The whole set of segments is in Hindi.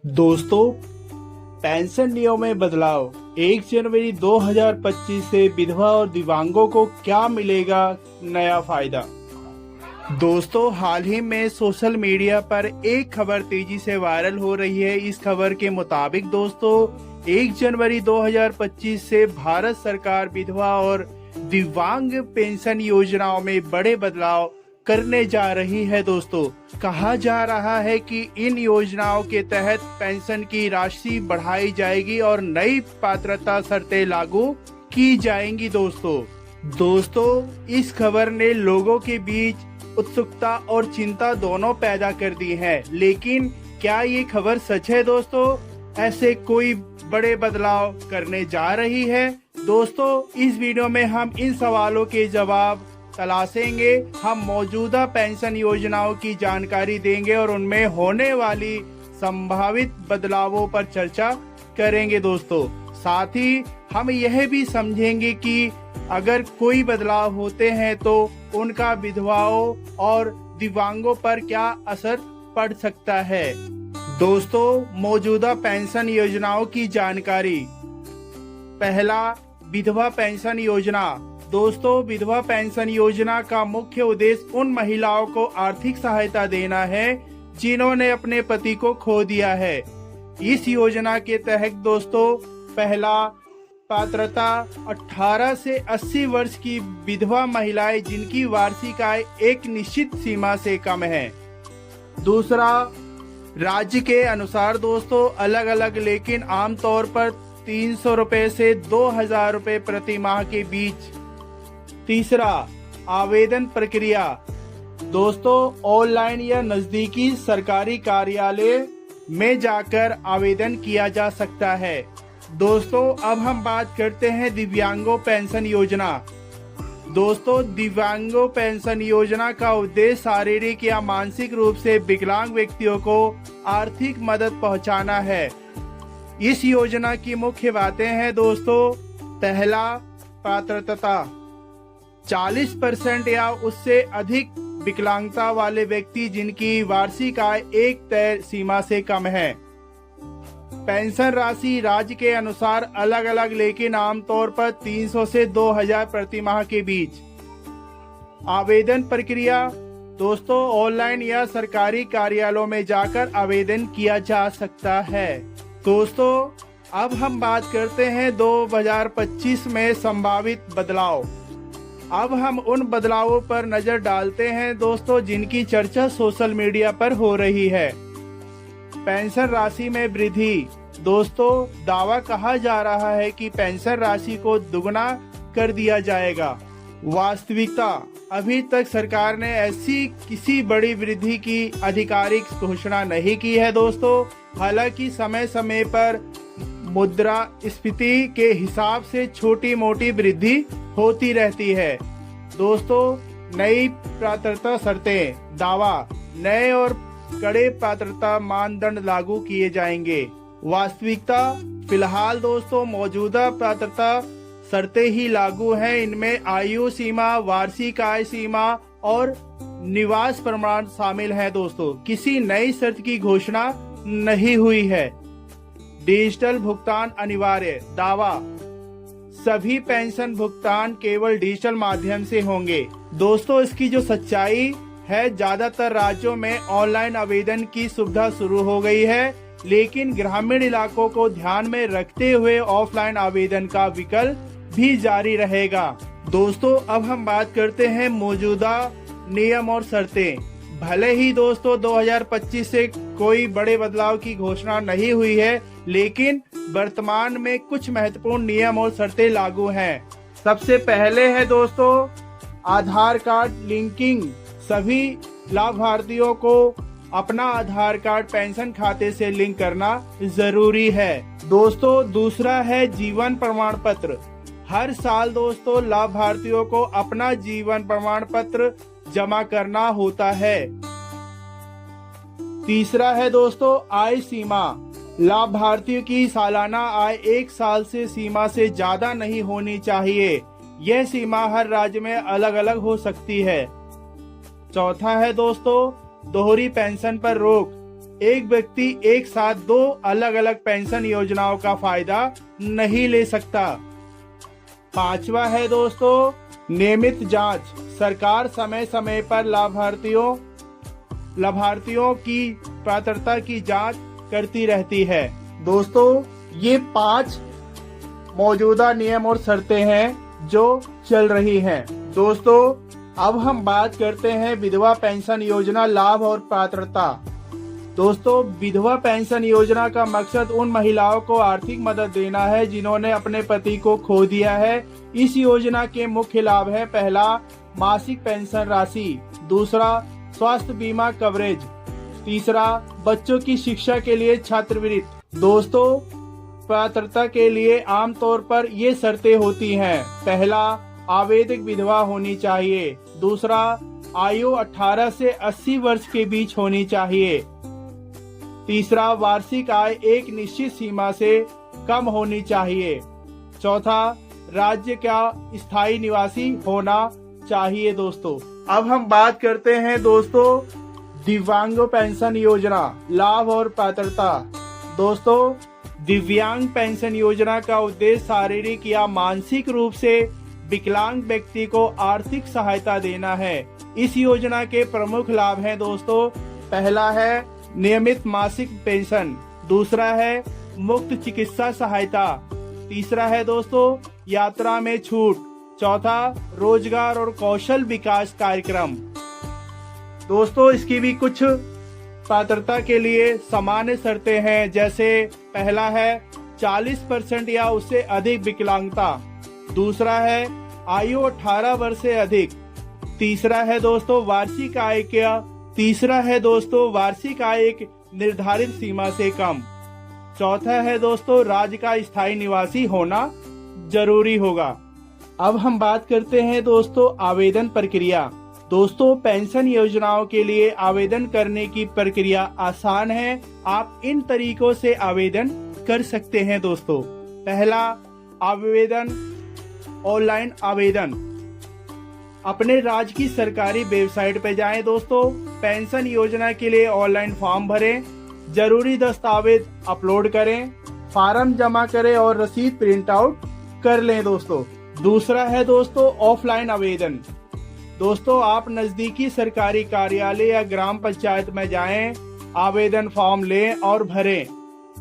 दोस्तों, पेंशन नियमों में बदलाव 1 जनवरी 2025 से विधवा और दिव्यांगों को क्या मिलेगा नया फायदा। दोस्तों, हाल ही में सोशल मीडिया पर एक खबर तेजी से वायरल हो रही है। इस खबर के मुताबिक दोस्तों 1 जनवरी 2025 से भारत सरकार विधवा और दिव्यांग पेंशन योजनाओं में बड़े बदलाव करने जा रही है। दोस्तों, कहा जा रहा है कि इन योजनाओं के तहत पेंशन की राशि बढ़ाई जाएगी और नई पात्रता शर्तें लागू की जाएंगी। दोस्तों, इस खबर ने लोगों के बीच उत्सुकता और चिंता दोनों पैदा कर दी है। लेकिन क्या ये खबर सच है? दोस्तों, ऐसे कोई बड़े बदलाव करने जा रही है? दोस्तों, इस वीडियो में हम इन सवालों के जवाब तलाशेंगे। हम मौजूदा पेंशन योजनाओं की जानकारी देंगे और उनमें होने वाली संभावित बदलावों पर चर्चा करेंगे। दोस्तों, साथ ही हम यह भी समझेंगे कि अगर कोई बदलाव होते हैं तो उनका विधवाओं और दिव्यांगों पर क्या असर पड़ सकता है। दोस्तों, मौजूदा पेंशन योजनाओं की जानकारी। पहला, विधवा पेंशन योजना। दोस्तों, विधवा पेंशन योजना का मुख्य उद्देश्य उन महिलाओं को आर्थिक सहायता देना है जिन्होंने अपने पति को खो दिया है। इस योजना के तहत दोस्तों, पहला, पात्रता 18 से 80 वर्ष की विधवा महिलाएं जिनकी वार्षिक आय एक निश्चित सीमा से कम है। दूसरा, राज्य के अनुसार दोस्तों अलग अलग लेकिन आमतौर पर 300 रुपए से 2000 रुपए प्रति माह के बीच। तीसरा, आवेदन प्रक्रिया। दोस्तों, ऑनलाइन या नजदीकी सरकारी कार्यालय में जाकर आवेदन किया जा सकता है। दोस्तों, अब हम बात करते हैं दिव्यांगों पेंशन योजना। दोस्तों, दिव्यांगों पेंशन योजना का उद्देश्य शारीरिक या मानसिक रूप से विकलांग व्यक्तियों को आर्थिक मदद पहुंचाना है। इस योजना की मुख्य बातें हैं दोस्तों। पहला, पात्रता 40% या उससे अधिक विकलांगता वाले व्यक्ति जिनकी वार्षिक आय एक तय सीमा से कम है। पेंशन राशि राज्य के अनुसार अलग अलग लेकिन आमतौर पर 300 से 2000 प्रति माह के बीच। आवेदन प्रक्रिया दोस्तों, ऑनलाइन या सरकारी कार्यालयों में जाकर आवेदन किया जा सकता है। दोस्तों, अब हम बात करते हैं 2025 में संभावित बदलाव। अब हम उन बदलावों पर नजर डालते हैं दोस्तों जिनकी चर्चा सोशल मीडिया पर हो रही है। पेंशन राशि में वृद्धि। दोस्तों, दावा कहा जा रहा है कि पेंशन राशि को दुगना कर दिया जाएगा। वास्तविकता, अभी तक सरकार ने ऐसी किसी बड़ी वृद्धि की आधिकारिक घोषणा नहीं की है। दोस्तों, हालांकि समय समय पर मुद्रास्फीति के हिसाब से छोटी मोटी वृद्धि होती रहती है। दोस्तों, नई पात्रता शर्तें। दावा, नए और कड़े पात्रता मानदंड लागू किए जाएंगे। वास्तविकता, फिलहाल दोस्तों मौजूदा पात्रता शर्तें ही लागू हैं। इनमें आयु सीमा, वार्षिक आय सीमा और निवास प्रमाण शामिल है। दोस्तों, किसी नई शर्त की घोषणा नहीं हुई है। डिजिटल भुगतान अनिवार्य। दावा, सभी पेंशन भुगतान केवल डिजिटल माध्यम से होंगे। दोस्तों, इसकी जो सच्चाई है, ज्यादातर राज्यों में ऑनलाइन आवेदन की सुविधा शुरू हो गई है, लेकिन ग्रामीण इलाकों को ध्यान में रखते हुए ऑफलाइन आवेदन का विकल्प भी जारी रहेगा। दोस्तों, अब हम बात करते हैं मौजूदा नियम और शर्तें। भले ही दोस्तों 2025 से कोई बड़े बदलाव की घोषणा नहीं हुई है, लेकिन वर्तमान में कुछ महत्वपूर्ण नियम और शर्तें लागू हैं। सबसे पहले है दोस्तों आधार कार्ड लिंकिंग। सभी लाभार्थियों को अपना आधार कार्ड पेंशन खाते से लिंक करना जरूरी है। दोस्तों, दूसरा है जीवन प्रमाण पत्र। हर साल दोस्तों लाभार्थियों को अपना जीवन प्रमाण पत्र जमा करना होता है। तीसरा है दोस्तों आय सीमा। लाभार्थियों की सालाना आय 1 साल से सीमा से ज्यादा नहीं होनी चाहिए। यह सीमा हर राज्य में अलग अलग हो सकती है। चौथा है दोस्तों दोहरी पेंशन पर रोक। एक व्यक्ति एक साथ 2 अलग अलग पेंशन योजनाओं का फायदा नहीं ले सकता। 5वां है दोस्तों नियमित जांच। सरकार समय समय पर लाभार्थियों की पात्रता की जांच करती रहती है। दोस्तों ये 5 मौजूदा नियम और शर्तें हैं जो चल रही हैं। दोस्तों अब हम बात करते हैं विधवा पेंशन योजना लाभ और पात्रता। दोस्तों विधवा पेंशन योजना का मकसद उन महिलाओं को आर्थिक मदद देना है जिन्होंने अपने पति को खो दिया है। इस योजना के मुख्य लाभ है, पहला मासिक पेंशन राशि, दूसरा स्वास्थ्य बीमा कवरेज, तीसरा बच्चों की शिक्षा के लिए छात्रवृत्ति। दोस्तों पात्रता के लिए आमतौर पर ये शर्तें होती हैं, पहला आवेदक विधवा होनी चाहिए, दूसरा आयु 18 से 80 वर्ष के बीच होनी चाहिए, तीसरा वार्षिक आय एक निश्चित सीमा से कम होनी चाहिए, चौथा राज्य का स्थायी निवासी होना चाहिए। दोस्तों अब हम बात करते हैं दोस्तों दिव्यांगों पेंशन योजना लाभ और पात्रता। दोस्तों दिव्यांग पेंशन योजना का उद्देश्य शारीरिक या मानसिक रूप से विकलांग व्यक्ति को आर्थिक सहायता देना है। इस योजना के प्रमुख लाभ हैं दोस्तों, पहला है नियमित मासिक पेंशन, दूसरा है मुफ्त चिकित्सा सहायता, तीसरा है दोस्तों यात्रा में छूट, चौथा रोजगार और कौशल विकास कार्यक्रम। दोस्तों इसकी भी कुछ पात्रता के लिए सामान्य शर्तें हैं, जैसे पहला है 40% या उससे अधिक विकलांगता, दूसरा है आयु 18 वर्ष से अधिक, तीसरा है दोस्तों वार्षिक आय एक निर्धारित सीमा से कम, चौथा है दोस्तों राज्य का स्थायी निवासी होना जरूरी होगा। अब हम बात करते हैं दोस्तों आवेदन प्रक्रिया। दोस्तों पेंशन योजनाओं के लिए आवेदन करने की प्रक्रिया आसान है। आप इन तरीकों से आवेदन कर सकते हैं दोस्तों। पहला आवेदन ऑनलाइन आवेदन। अपने राज्य की सरकारी वेबसाइट पर जाएं दोस्तों, पेंशन योजना के लिए ऑनलाइन फॉर्म भरें, जरूरी दस्तावेज अपलोड करें, फॉर्म जमा करें और रसीद प्रिंट आउट कर लें दोस्तों। दूसरा है दोस्तों ऑफलाइन आवेदन। दोस्तों आप नजदीकी सरकारी कार्यालय या ग्राम पंचायत में जाएं, आवेदन फॉर्म लें और भरें,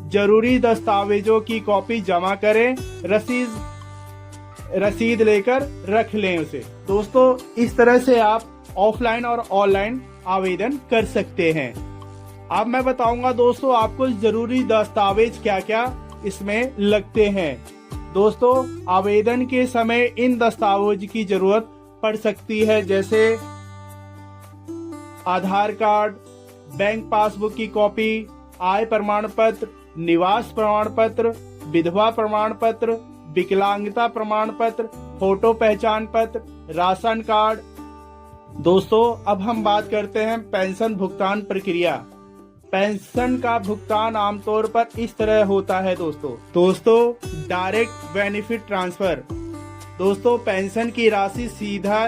जरूरी दस्तावेजों की कॉपी जमा करें, रसीद लेकर रख लें उसे। दोस्तों इस तरह से आप ऑफलाइन और ऑनलाइन आवेदन कर सकते हैं। अब मैं बताऊंगा दोस्तों आपको जरूरी दस्तावेज क्या क्या इसमें लगते हैं। दोस्तों आवेदन के समय इन दस्तावेज की जरूरत पड़ सकती है, जैसे आधार कार्ड, बैंक पासबुक की कॉपी, आय प्रमाण पत्र, निवास प्रमाण पत्र, विधवा प्रमाण पत्र, विकलांगता प्रमाण पत्र, फोटो पहचान पत्र, राशन कार्ड। दोस्तों अब हम बात करते हैं पेंशन भुगतान प्रक्रिया। पेंशन का भुगतान आमतौर पर इस तरह होता है दोस्तों डायरेक्ट बेनिफिट ट्रांसफर। दोस्तों पेंशन की राशि सीधा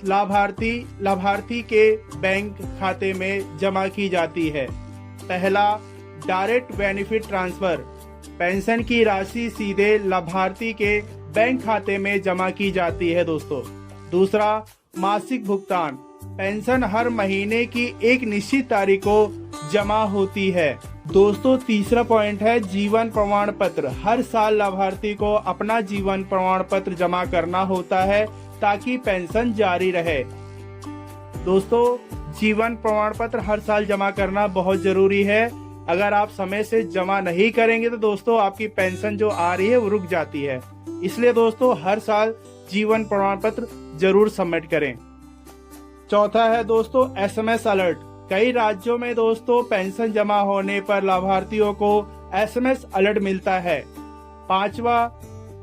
लाभार्थी के बैंक खाते में जमा की जाती है। पहला डायरेक्ट बेनिफिट ट्रांसफर, पेंशन की राशि सीधे लाभार्थी के बैंक खाते में जमा की जाती है दोस्तों। दूसरा मासिक भुगतान, पेंशन हर महीने की एक निश्चित तारीख को जमा होती है। दोस्तों तीसरा पॉइंट है जीवन प्रमाण पत्र। हर साल लाभार्थी को अपना जीवन प्रमाण पत्र जमा करना होता है ताकि पेंशन जारी रहे। दोस्तों जीवन प्रमाण पत्र हर साल जमा करना बहुत जरूरी है। अगर आप समय से जमा नहीं करेंगे तो दोस्तों आपकी पेंशन जो आ रही है वो रुक जाती है। इसलिए दोस्तों हर साल जीवन प्रमाण पत्र जरूर सबमिट करें। चौथा है दोस्तों SMS अलर्ट। कई राज्यों में दोस्तों पेंशन जमा होने पर लाभार्थियों को SMS अलर्ट मिलता है। पांचवा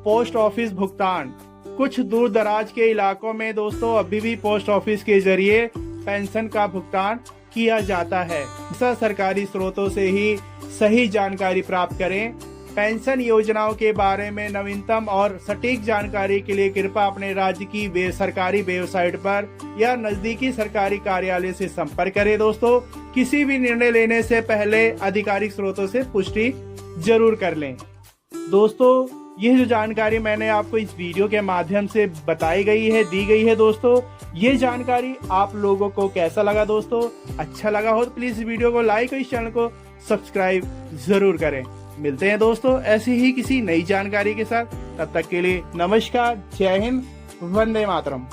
पोस्ट ऑफिस भुगतान। कुछ दूर दराज के इलाकों में दोस्तों अभी भी पोस्ट ऑफिस के जरिए पेंशन का भुगतान किया जाता है। सरकारी स्रोतों से ही सही जानकारी प्राप्त करें। पेंशन योजनाओं के बारे में नवीनतम और सटीक जानकारी के लिए कृपया अपने राज्य की सरकारी वेबसाइट पर या नजदीकी सरकारी कार्यालय से संपर्क करें। दोस्तों, किसी भी निर्णय लेने से पहले आधिकारिक स्रोतों से पुष्टि जरूर कर लें। दोस्तों, यह जो जानकारी मैंने आपको इस वीडियो के माध्यम से दी गई है दोस्तों, ये जानकारी आप लोगों को कैसा लगा दोस्तों? अच्छा लगा हो तो प्लीज इस वीडियो को लाइक और इस चैनल को सब्सक्राइब जरूर करें। मिलते हैं दोस्तों ऐसी ही किसी नई जानकारी के साथ। तब तक के लिए नमस्कार, जय हिंद, वंदे मातरम।